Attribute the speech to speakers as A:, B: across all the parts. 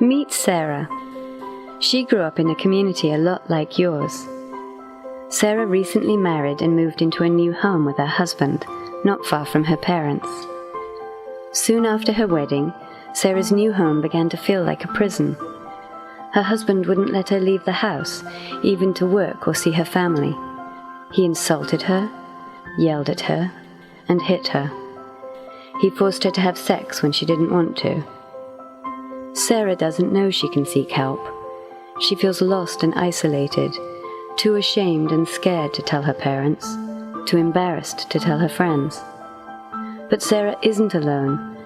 A: Meet Sarah. She grew up in a community a lot like yours. Sarah recently married and moved into a new home with her husband, not far from her parents. Soon after her wedding, Sarah's new home began to feel like a prison. Her husband wouldn't let her leave the house, even to work or see her family. He insulted her, yelled at her, and hit her. He forced her to have sex when she didn't want to. Sarah doesn't know she can seek help. She feels lost and isolated, too ashamed and scared to tell her parents, too embarrassed to tell her friends. But Sarah isn't alone.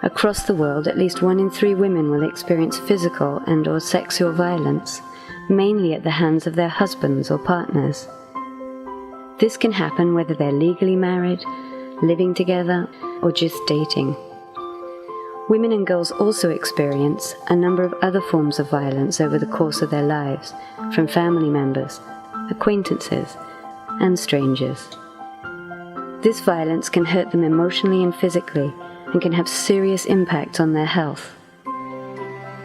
A: Across the world, at least 1 in 3 women will experience physical and/or sexual violence, mainly at the hands of their husbands or partners. This can happen whether they're legally married, living together, or just dating. Women and girls also experience a number of other forms of violence over the course of their lives, from family members, acquaintances, and strangers. This violence can hurt them emotionally and physically, and can have serious impacts on their health.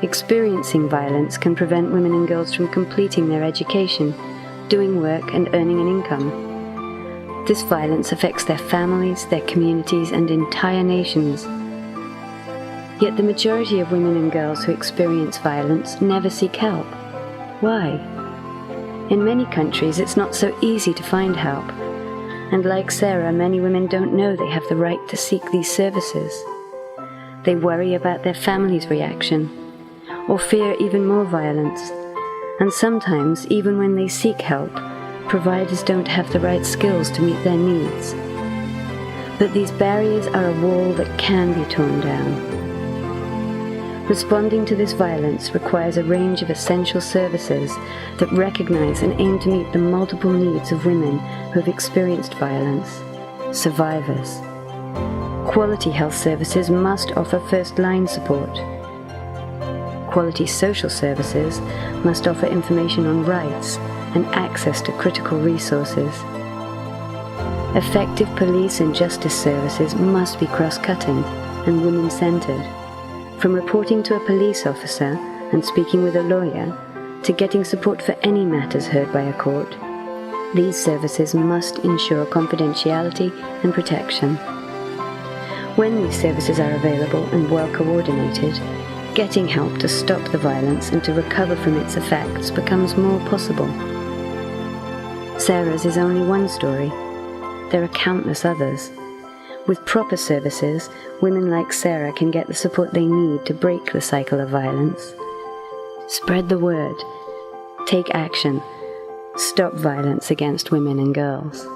A: Experiencing violence can prevent women and girls from completing their education, doing work, and earning an income. This violence affects their families, their communities, and entire nations. Yet the majority of women and girls who experience violence never seek help. Why? In many countries, it's not so easy to find help. And like Sarah, many women don't know they have the right to seek these services. They worry about their family's reaction, or fear even more violence. And sometimes, even when they seek help, providers don't have the right skills to meet their needs. But these barriers are a wall that can be torn down. Responding to this violence requires a range of essential services that recognize and aim to meet the multiple needs of women who have experienced violence, survivors. Quality health services must offer first-line support. Quality social services must offer information on rights and access to critical resources. Effective police and justice services must be cross-cutting and women-centered. From reporting to a police officer and speaking with a lawyer, to getting support for any matters heard by a court, these services must ensure confidentiality and protection. When these services are available and well coordinated, getting help to stop the violence and to recover from its effects becomes more possible. Sarah's is only one story. There are countless others. With proper services, women like Sarah can get the support they need to break the cycle of violence. Spread the word. Take action. Stop violence against women and girls.